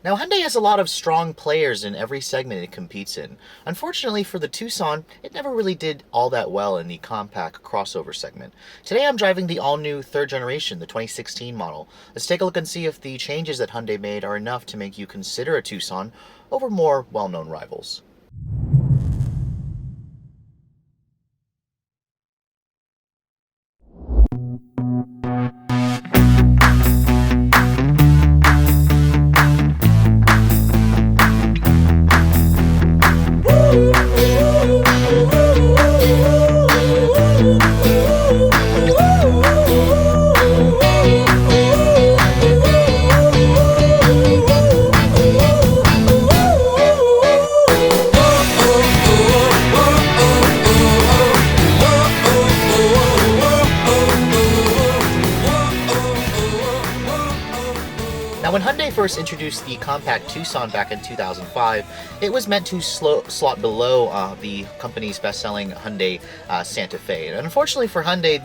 Now, Hyundai has a lot of strong players in every segment it competes in. Unfortunately for the Tucson, it never really did all that well in the compact crossover segment. Today I'm driving the all-new third generation, the 2016 model. Let's take a look and see if the changes that Hyundai made are enough to make you consider a Tucson over more well-known rivals. Now, when Hyundai first introduced the compact Tucson back in 2005, it was meant to slot below the company's best-selling Hyundai Santa Fe. And unfortunately for Hyundai,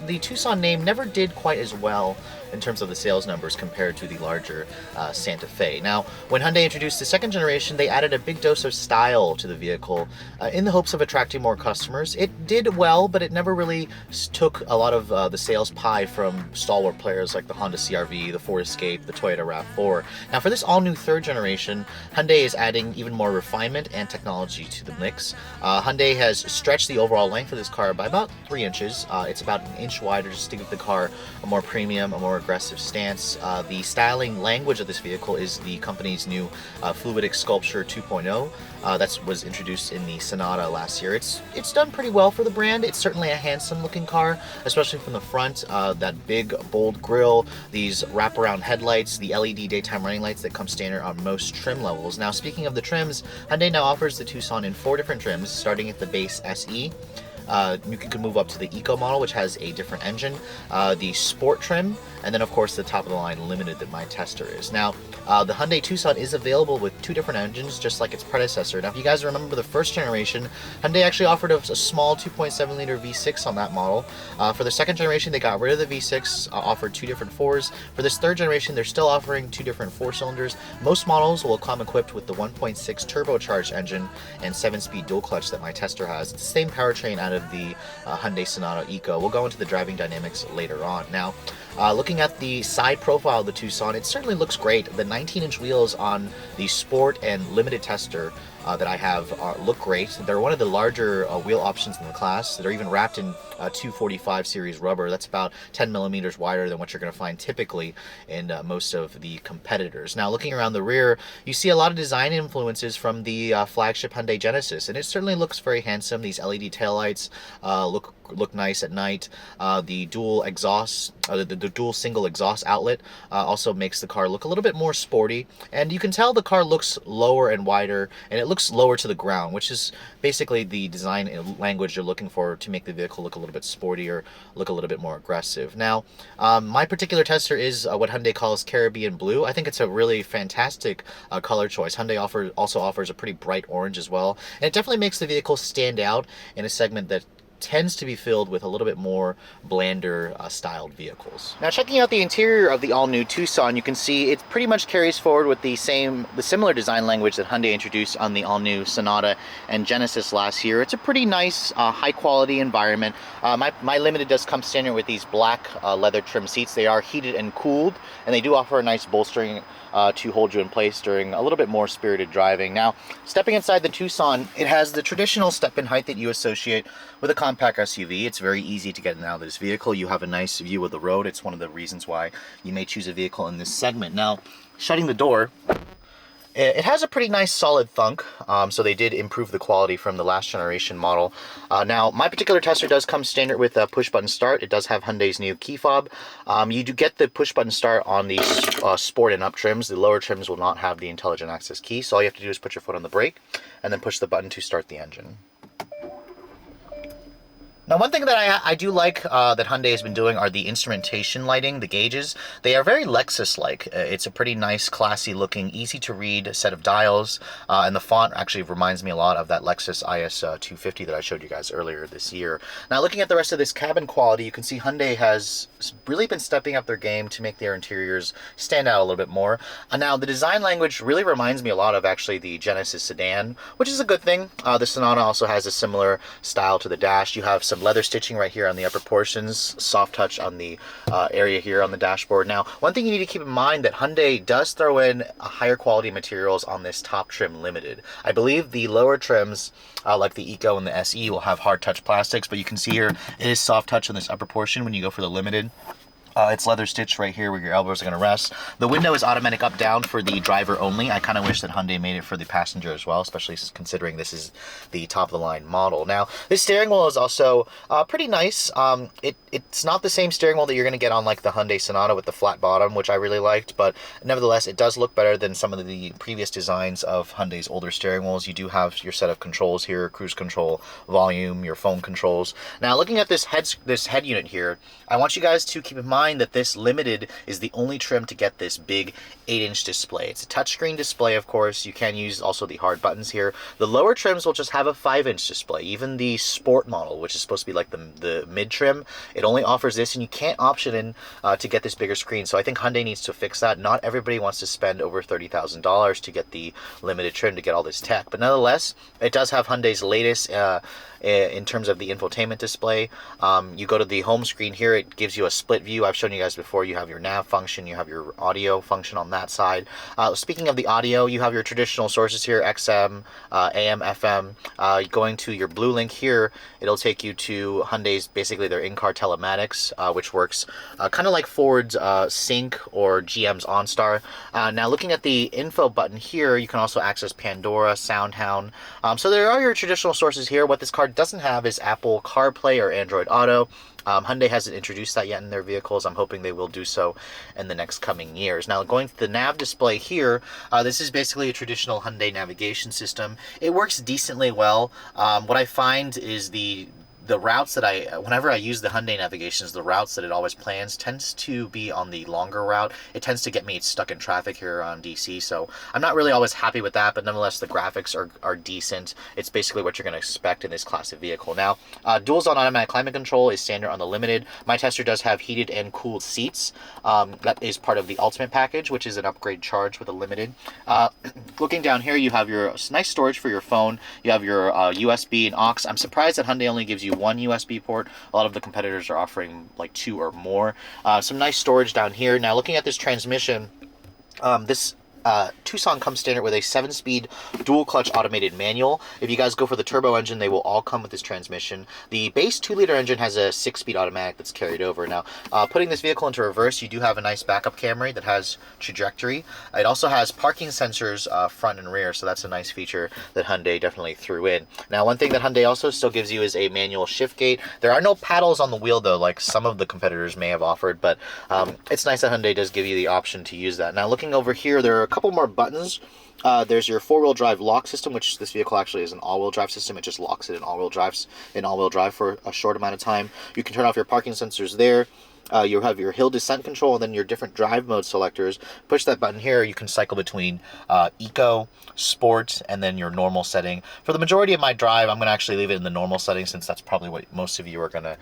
the Tucson name never did quite as well in terms of the sales numbers compared to the larger Santa Fe. Now, when Hyundai introduced the second generation, they added a big dose of style to the vehicle in the hopes of attracting more customers. It did well, but it never really took a lot of the sales pie from stalwart players like the Honda CR-V, the Ford Escape, the Toyota RAV4. Now, for this all-new third generation, Hyundai is adding even more refinement and technology to the mix. Hyundai has stretched the overall length of this car by about 3 inches. It's about an inch wider just to give the car a more premium, a more aggressive stance. The styling language of this vehicle is the company's new Fluidic Sculpture 2.0. That was introduced in the Sonata last year. It's done pretty well for the brand. It's certainly a handsome looking car, especially from the front. That big, bold grille, these wraparound headlights, the LED daytime running lights that come standard on most trim levels. Now, speaking of the trims, Hyundai now offers the Tucson in 4 different trims, starting at the base SE. You can move up to the Eco model, which has a different engine, the Sport trim, and then of course the top of the line Limited that my tester is. Now, the Hyundai Tucson is available with 2 different engines, just like its predecessor. Now, if you guys remember the first generation, Hyundai actually offered a small 2.7 liter V6 on that model. For the second generation, they got rid of the V6, offered 2 different 4s. For this third generation, they're still offering 2 different 4 cylinders. Most models will come equipped with the 1.6 turbocharged engine and 7-speed dual clutch that my tester has. It's the same powertrain out of the Hyundai Sonata Eco. We'll go into the driving dynamics later on. Now, looking at the side profile of the Tucson, it certainly looks great. The 19-inch wheels on the Sport and Limited tester that I have look great. They're one of the larger wheel options in the class. They're even wrapped in 245 series rubber. That's about 10 millimeters wider than what you're going to find typically in most of the competitors. Now, looking around the rear, you see a lot of design influences from the flagship Hyundai Genesis, and it certainly looks very handsome. These LED taillights look nice at night. The dual exhaust, the dual single exhaust outlet also makes the car look a little bit more sporty, and you can tell the car looks lower and wider, and it looks lower to the ground, which is basically the design language you're looking for to make the vehicle look a little bit sportier, look a little bit more aggressive. Now, my particular tester is what Hyundai calls Caribbean Blue. I think it's a really fantastic color choice. Hyundai also offers a pretty bright orange as well, and it definitely makes the vehicle stand out in a segment that tends to be filled with a little bit more blander styled vehicles. Now, checking out the interior of the all-new Tucson, you can see it pretty much carries forward with the similar design language that Hyundai introduced on the all-new Sonata and Genesis last year. It's a pretty nice, high-quality environment. My Limited does come standard with these black leather trim seats. They are heated and cooled, and they do offer a nice bolstering to hold you in place during a little bit more spirited driving. Now, stepping inside the Tucson, it has the traditional step-in height that you associate with a compact SUV. It's very easy to get in and out of this vehicle. You have a nice view of the road. It's one of the reasons why you may choose a vehicle in this segment. Now, shutting the door, it has a pretty nice solid thunk, so they did improve the quality from the last generation model. Now, my particular tester does come standard with a push-button start. It does have Hyundai's new key fob. You do get the push-button start on the Sport and Up trims. The lower trims will not have the intelligent access key, so all you have to do is put your foot on the brake and then push the button to start the engine. Now, one thing that I do like that Hyundai has been doing are the instrumentation lighting, the gauges. They are very Lexus-like. It's a pretty nice, classy-looking, easy-to-read set of dials, and the font actually reminds me a lot of that Lexus IS 250 that I showed you guys earlier this year. Now, looking at the rest of this cabin quality, you can see Hyundai has really been stepping up their game to make their interiors stand out a little bit more. Now, the design language really reminds me a lot of actually the Genesis sedan, which is a good thing. The Sonata also has a similar style to the dash. You have some leather stitching right here on the upper portions, soft touch on the area here on the dashboard. Now, one thing you need to keep in mind that Hyundai does throw in higher quality materials on this top trim limited. I believe the lower trims, like the Eco and the SE, will have hard touch plastics, but you can see here it is soft touch on this upper portion when you go for the limited. It's leather stitched right here where your elbows are going to rest. The window is automatic up down for the driver only. I kind of wish that Hyundai made it for the passenger as well, especially considering this is the top of the line model. Now, this steering wheel is also pretty nice. It's not the same steering wheel that you're going to get on like the Hyundai Sonata with the flat bottom, which I really liked, but nevertheless, it does look better than some of the previous designs of Hyundai's older steering wheels. You do have your set of controls here, cruise control, volume, your phone controls. Now, looking at this head unit here, I want you guys to keep in mind that this limited is the only trim to get this big 8-inch display. It's a touchscreen display, of course. You can use also the hard buttons here. The lower trims will just have a 5-inch display. Even the Sport model, which is supposed to be like the mid trim, it only offers this, and you can't option in to get this bigger screen. So I think Hyundai needs to fix that. Not everybody wants to spend over $30,000 to get the limited trim to get all this tech, but nonetheless, it does have Hyundai's latest in terms of the infotainment display. You go to the home screen here, it gives you a split view. I've shown you guys before. You have your nav function, you have your audio function on that side. Speaking of the audio, you have your traditional sources here, XM, AM, FM. Going to your Blue Link here, it'll take you to Hyundai's, basically their in-car telematics, which works kind of like Ford's Sync or GM's OnStar. Now, looking at the info button here, you can also access Pandora, SoundHound. So there are your traditional sources here. What this car doesn't have is Apple CarPlay or Android Auto. Hyundai hasn't introduced that yet in their vehicles. I'm hoping they will do so in the next coming years. Now, going to the nav display here, this is basically a traditional Hyundai navigation system. It works decently well. What I find is the routes that whenever I use the Hyundai navigations, the routes that it always plans tends to be on the longer route. It tends to get me stuck in traffic here on DC, so I'm not really always happy with that, but nonetheless, the graphics are decent. It's basically what you're going to expect in this class of vehicle. Now, dual zone automatic climate control is standard on the Limited. My tester does have heated and cooled seats. That is part of the Ultimate package, which is an upgrade charge with a Limited. Looking down here, you have your nice storage for your phone. You have your USB and aux. I'm surprised that Hyundai only gives you one USB port. A lot of the competitors are offering like 2 or more. Some nice storage down here. Now, looking at this transmission, this Tucson comes standard with a 7-speed dual clutch automated manual. If you guys go for the turbo engine, they will all come with this transmission. The base 2-liter engine has a 6-speed automatic that's carried over. Now, putting this vehicle into reverse, you do have a nice backup Camry that has trajectory. It also has parking sensors front and rear, so that's a nice feature that Hyundai definitely threw in. Now, one thing that Hyundai also still gives you is a manual shift gate. There are no paddles on the wheel, though, like some of the competitors may have offered, but it's nice that Hyundai does give you the option to use that. Now, looking over here, there are a couple more buttons. There's your 4-wheel drive lock system, which this vehicle actually is an all-wheel drive system. It just locks it in all-wheel drive for a short amount of time. You can turn off your parking sensors there. You have your hill descent control and then your different drive mode selectors. Push that button here, you can cycle between Eco, Sport, and then your normal setting. For the majority of my drive, I'm going to actually leave it in the normal setting since that's probably what most of you are going to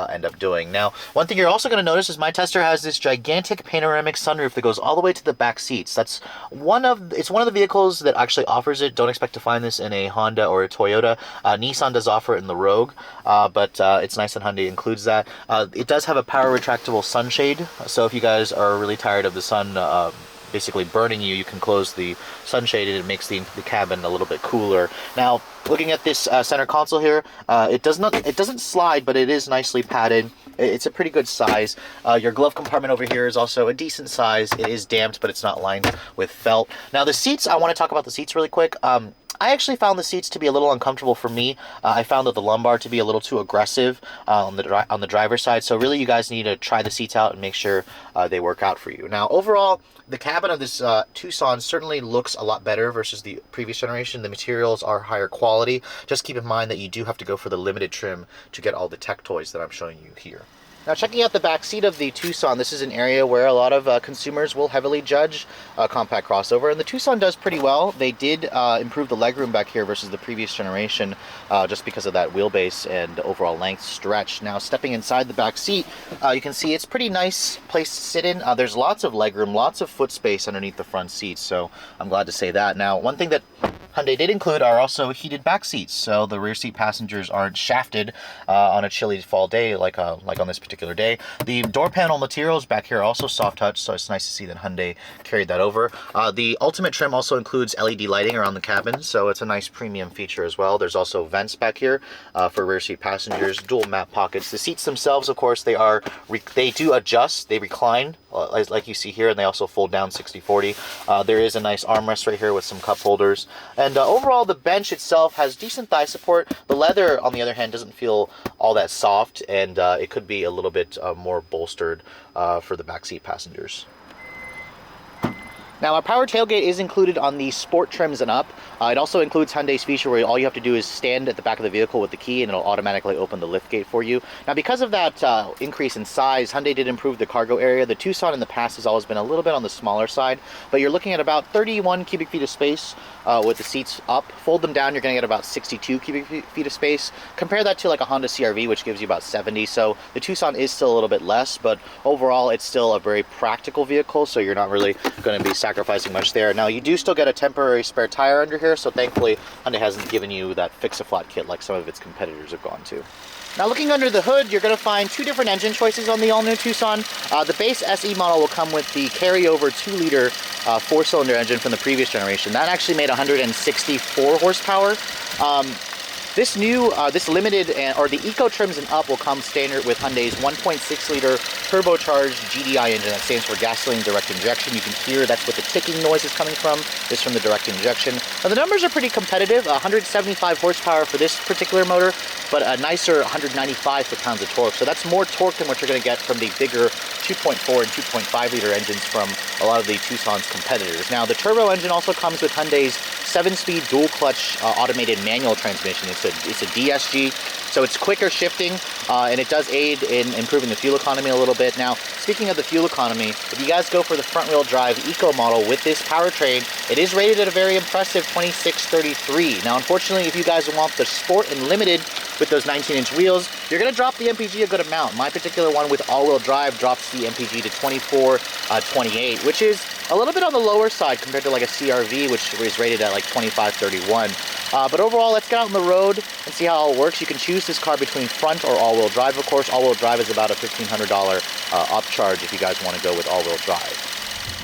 end up doing. Now, one thing you're also going to notice is my tester has this gigantic panoramic sunroof that goes all the way to the back seats. It's one of the vehicles that actually offers it. Don't expect to find this in a Honda or a Toyota. Nissan does offer it in the Rogue, but it's nice that Hyundai includes that. It does have a power retractable sunshade, so if you guys are really tired of the sun basically burning you, you can close the sunshade and it makes the cabin a little bit cooler. Now, looking at this center console here, it doesn't slide, but it is nicely padded. It's a pretty good size. Your glove compartment over here is also a decent size. It is damped, but it's not lined with felt. Now, the seats, I want to talk about the seats really quick. I actually found the seats to be a little uncomfortable for me. I found that the lumbar to be a little too aggressive on the driver's side. So really, you guys need to try the seats out and make sure they work out for you. Now, overall, the cabin of this Tucson certainly looks a lot better versus the previous generation. The materials are higher quality. Just keep in mind that you do have to go for the limited trim to get all the tech toys that I'm showing you here. Now, checking out the back seat of the Tucson, this is an area where a lot of consumers will heavily judge compact crossover, and the Tucson does pretty well. They did improve the legroom back here versus the previous generation just because of that wheelbase and overall length stretch. Now, stepping inside the back seat, you can see it's a pretty nice place to sit in. There's lots of legroom, lots of foot space underneath the front seats, so I'm glad to say that. Now, one thing that Hyundai did include are also heated back seats, so the rear seat passengers aren't shafted on a chilly fall day like on this particular day. The door panel materials back here are also soft touch, so it's nice to see that Hyundai carried that over. The Ultimate trim also includes LED lighting around the cabin, so it's a nice premium feature as well. There's also vents back here for rear seat passengers, dual map pockets. The seats themselves, of course, they do adjust, they recline like you see here, and they also fold down 60/40. There is a nice armrest right here with some cup holders, and overall the bench itself has decent thigh support. The leather, on the other hand, doesn't feel all that soft, and it could be a little bit more bolstered for the backseat passengers. Now, our power tailgate is included on the sport trims and up. It also includes Hyundai's feature where all you have to do is stand at the back of the vehicle with the key and it'll automatically open the liftgate for you. Now, because of that increase in size, Hyundai did improve the cargo area. The Tucson in the past has always been a little bit on the smaller side, but you're looking at about 31 cubic feet of space with the seats up. Fold them down, you're going to get about 62 cubic feet of space. Compare that to like a Honda CR-V, which gives you about 70. So the Tucson is still a little bit less, but overall it's still a very practical vehicle, so you're not really going to be sacrificing much there. Now, you do still get a temporary spare tire under here, so thankfully Hyundai hasn't given you that fix-a-flat kit like some of its competitors have gone to. Now, looking under the hood, you're going to find two different engine choices on the all-new Tucson. The base SE model will come with the carryover 2-liter 4-cylinder engine from the previous generation. That actually made 164 horsepower. This limited, or the Eco trims and up will come standard with Hyundai's 1.6-liter turbocharged GDI engine. That stands for gasoline direct injection. You can hear that's what the ticking noise is coming from. It's from the direct injection. Now, the numbers are pretty competitive. 175 horsepower for this particular motor, but a nicer 195 foot-pounds of torque. So that's more torque than what you're going to get from the bigger 2.4 and 2.5-liter engines from a lot of the Tucson's competitors. Now, the turbo engine also comes with Hyundai's 7-speed dual-clutch automated manual transmission. It's a DSG, so it's quicker shifting, and it does aid in improving the fuel economy a little bit. Now, speaking of the fuel economy, if you guys go for the front-wheel drive Eco model with this powertrain, it is rated at a very impressive 2633. Now, unfortunately, if you guys want the Sport and Limited with those 19-inch wheels, you're going to drop the MPG a good amount. My particular one with all-wheel drive drops the MPG to 2428, which is a little bit on the lower side compared to like a CR-V, which is rated at like 2531. But overall, let's get out on the road and see how it works. You can choose this car between front or all-wheel drive. Of course, all-wheel drive is about a $1,500 upcharge if you guys want to go with all-wheel drive.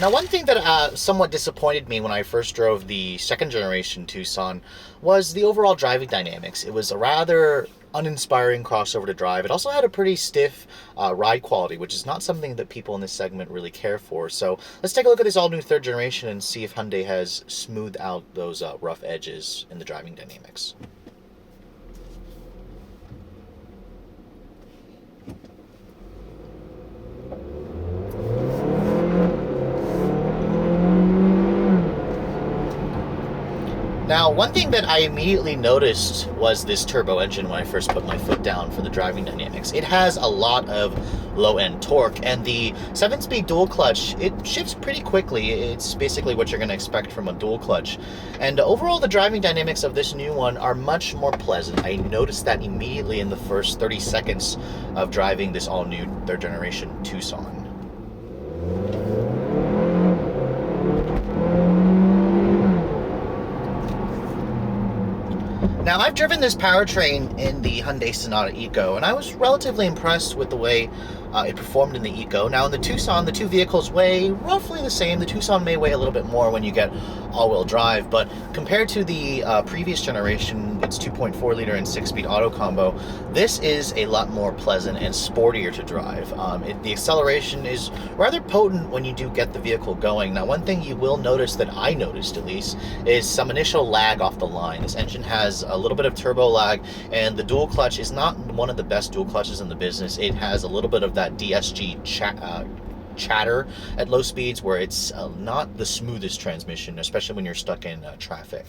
Now, one thing that somewhat disappointed me when I first drove the second generation Tucson was the overall driving dynamics. It was a rather uninspiring crossover to drive. It also had a pretty stiff ride quality, which is not something that people in this segment really care for. So let's take a look at this all-new third generation and see if Hyundai has smoothed out those rough edges in the driving dynamics. Now, one thing that I immediately noticed was this turbo engine when I first put my foot down for the driving dynamics. It has a lot of low-end torque, and the 7-speed dual clutch, it shifts pretty quickly. It's basically what you're going to expect from a dual clutch. And overall, the driving dynamics of this new one are much more pleasant. I noticed that immediately in the first 30 seconds of driving this all-new third-generation Tucson. Now, I've driven this powertrain in the Hyundai Sonata Eco, and I was relatively impressed with the way it performed in the Eco. Now in the Tucson, the two vehicles weigh roughly the same. The Tucson may weigh a little bit more when you get all-wheel drive, but compared to the previous generation, its 2.4 liter and 6-speed auto combo, this is a lot more pleasant and sportier to drive. The acceleration is rather potent when you do get the vehicle going. Now, one thing you will notice, that I noticed at least, is some initial lag off the line. This engine has a little bit of turbo lag, and the dual clutch is not one of the best dual clutches in the business. It has a little bit of that DSG chatter at low speeds, where it's not the smoothest transmission, especially when you're stuck in traffic.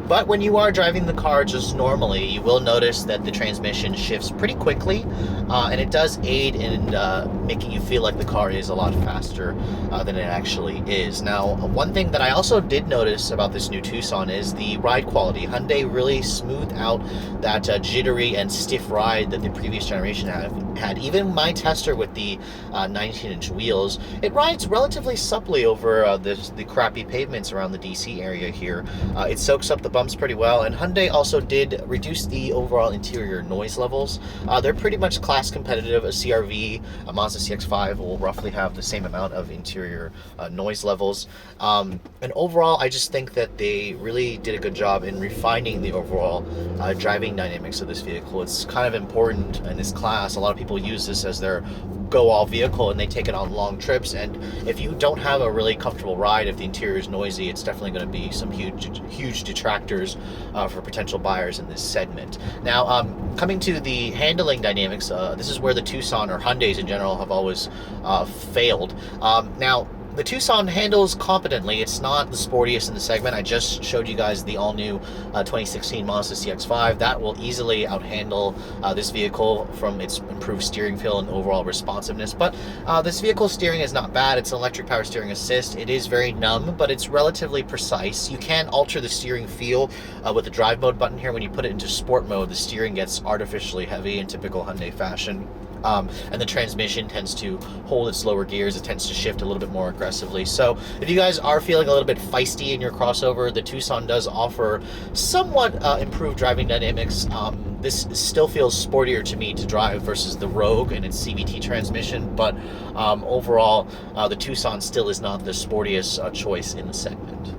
But when you are driving the car just normally, you will notice that the transmission shifts pretty quickly, and it does aid in making you feel like the car is a lot faster than it actually is. Now, one thing that I also did notice about this new Tucson is the ride quality. Hyundai really smoothed out that jittery and stiff ride that the previous generation had. Even my tester with the 19-inch wheels, it rides relatively supplely over the crappy pavements around the DC area here. It soaks up the bumps pretty well, and Hyundai also did reduce the overall interior noise levels. They're pretty much class competitive. A CR-V, a Mazda CX-5 will roughly have the same amount of interior noise levels. And overall, I just think that they really did a good job in refining the overall driving dynamics of this vehicle. It's kind of important in this class. A lot of people use this as their go-all vehicle, and they take it on long trips, and if you don't have a really comfortable ride, if the interior is noisy, it's definitely going to be some huge detractors for potential buyers in this segment. Now, coming to the handling dynamics, this is where the Tucson, or Hyundais in general, have always failed. Now, the Tucson handles competently. It's not the sportiest in the segment. I just showed you guys the all-new 2016 Mazda CX-5. That will easily outhandle this vehicle from its improved steering feel and overall responsiveness. But this vehicle's steering is not bad. It's an electric power steering assist. It is very numb, but it's relatively precise. You can alter the steering feel with the drive mode button here. When you put it into sport mode, the steering gets artificially heavy in typical Hyundai fashion. And the transmission tends to hold its lower gears. It tends to shift a little bit more aggressively. So if you guys are feeling a little bit feisty in your crossover, the Tucson does offer somewhat improved driving dynamics. This still feels sportier to me to drive versus the Rogue and its CVT transmission, but overall, the Tucson still is not the sportiest choice in the segment.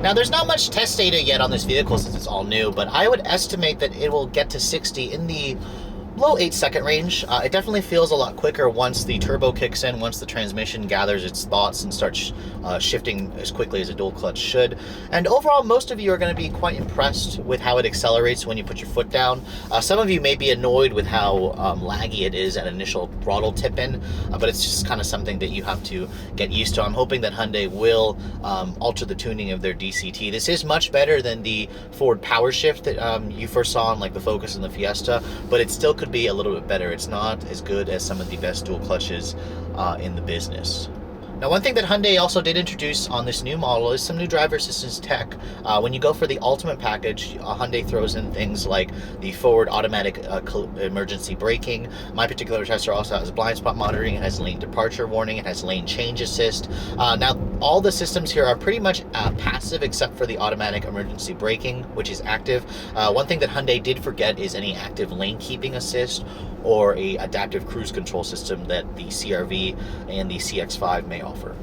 Now, there's not much test data yet on this vehicle since it's all new, but I would estimate that it will get to 60 in the low 8-second range. It definitely feels a lot quicker once the turbo kicks in, once the transmission gathers its thoughts and starts shifting as quickly as a dual clutch should. And overall, most of you are going to be quite impressed with how it accelerates when you put your foot down. Some of you may be annoyed with how laggy it is at initial throttle tip-in, but it's just kind of something that you have to get used to. I'm hoping that Hyundai will alter the tuning of their DCT. This is much better than the forward power shift that you first saw on like the Focus and the Fiesta, but it still could be a little bit better. It's not as good as some of the best dual clutches in the business. Now, one thing that Hyundai also did introduce on this new model is some new driver assistance tech. When you go for the Ultimate package, Hyundai throws in things like the forward automatic emergency braking. My particular tester also has blind spot monitoring. It has lane departure warning. It has lane change assist. Now, all the systems here are pretty much passive except for the automatic emergency braking, which is active. One thing that Hyundai did forget is any active lane keeping assist or a adaptive cruise control system that the CR-V and the CX-5 may offer.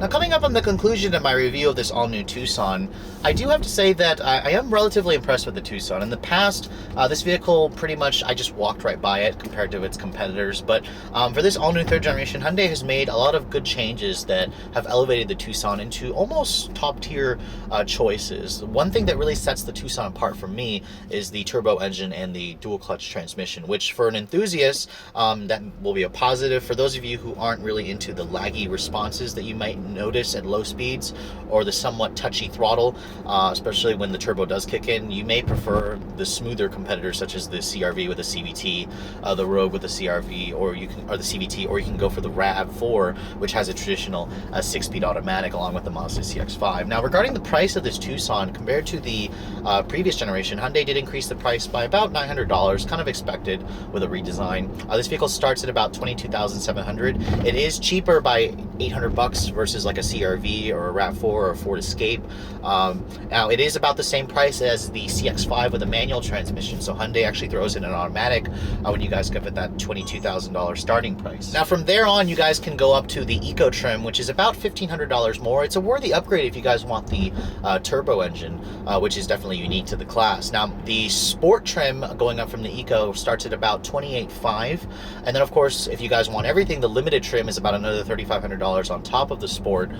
Now, coming up on the conclusion of my review of this all-new Tucson, I do have to say that I am relatively impressed with the Tucson. In the past, this vehicle, pretty much, I just walked right by it compared to its competitors. But for this all-new third generation, Hyundai has made a lot of good changes that have elevated the Tucson into almost top-tier choices. One thing that really sets the Tucson apart for me is the turbo engine and the dual-clutch transmission, which for an enthusiast, that will be a positive. For those of you who aren't really into the laggy responses that you might notice at low speeds or the somewhat touchy throttle, especially when the turbo does kick in, you may prefer the smoother competitors such as the CRV with the CVT, the Rogue with the CRV, or the CVT, or you can go for the RAV4, which has a traditional 6-speed automatic along with the Mazda CX-5. Now, regarding the price of this Tucson compared to the previous generation, Hyundai did increase the price by about $900, kind of expected with a redesign. This vehicle starts at about $22,700. It is cheaper by $800 versus like a CRV or a RAV4 or a Ford Escape. Now, it is about the same price as the CX-5 with a manual transmission, so Hyundai actually throws in an automatic when you guys give it that $22,000 starting price. Now, from there on, you guys can go up to the Eco trim, which is about $1,500 more. It's a worthy upgrade if you guys want the turbo engine, which is definitely unique to the class. Now, the Sport trim going up from the Eco starts at about $28,500, and then of course, if you guys want everything, the limited trim is about another $3,500 on top of the Sport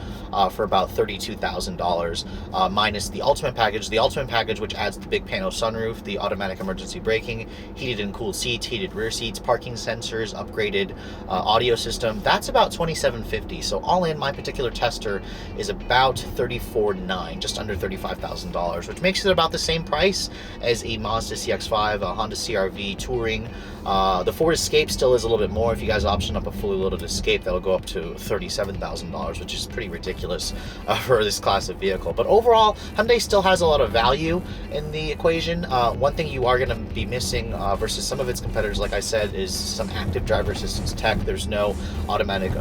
for about $32,000, minus the Ultimate package. The Ultimate package, which adds the big panel sunroof, the automatic emergency braking, heated and cooled seats, heated rear seats, parking sensors, upgraded audio system, that's about $2,750. So all in, my particular tester is about $34,900, just under $35,000, which makes it about the same price as a Mazda CX-5, a Honda CR-V Touring. The Ford Escape still is a little bit more. If you guys option up a fully loaded Escape, that'll go up to $37,000, which is pretty ridiculous for this class of vehicle. But overall, Hyundai still has a lot of value in the equation. One thing you are going to be missing versus some of its competitors, like I said, is some active driver assistance tech. There's no automatic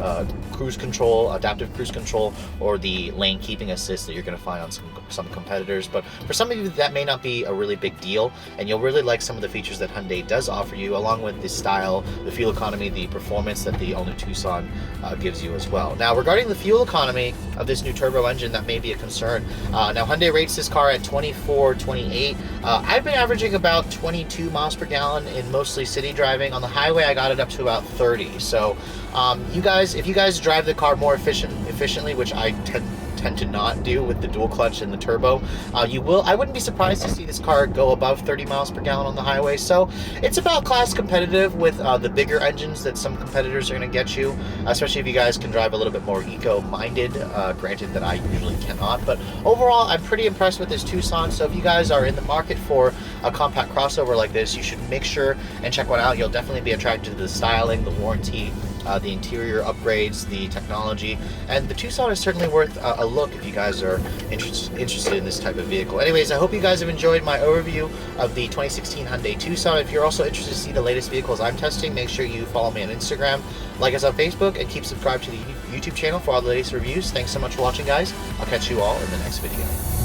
cruise control, adaptive cruise control, or the lane keeping assist that you're going to find on some competitors. But for some of you, that may not be a really big deal, and you'll really like some of the features that Hyundai does offer you, along with the style, the fuel economy, the performance that the all-new Tucson gives you as well. Now, regarding the fuel economy of this new turbo engine, that may be a concern. Now, Hyundai rates this car at 24, 28. I've been averaging about 22 miles per gallon in mostly city driving. On the highway, I got it up to about 30. So, if you guys drive the car more efficiently, which I tend to not do with the dual clutch and the turbo, I wouldn't be surprised to see this car go above 30 miles per gallon on the highway. So it's about class competitive with the bigger engines that some competitors are going to get you, especially if you guys can drive a little bit more eco-minded, granted that I usually cannot. But overall, I'm pretty impressed with this Tucson. So if you guys are in the market for a compact crossover like this, you should make sure and check one out. You'll definitely be attracted to the styling, the warranty, the interior upgrades, the technology, and the Tucson is certainly worth a look if you guys are interested in this type of vehicle. Anyways, I hope you guys have enjoyed my overview of the 2016 Hyundai Tucson. If you're also interested to see the latest vehicles I'm testing, make sure you follow me on Instagram, like us on Facebook, and keep subscribed to the YouTube channel for all the latest reviews. Thanks so much for watching, guys. I'll catch you all in the next video.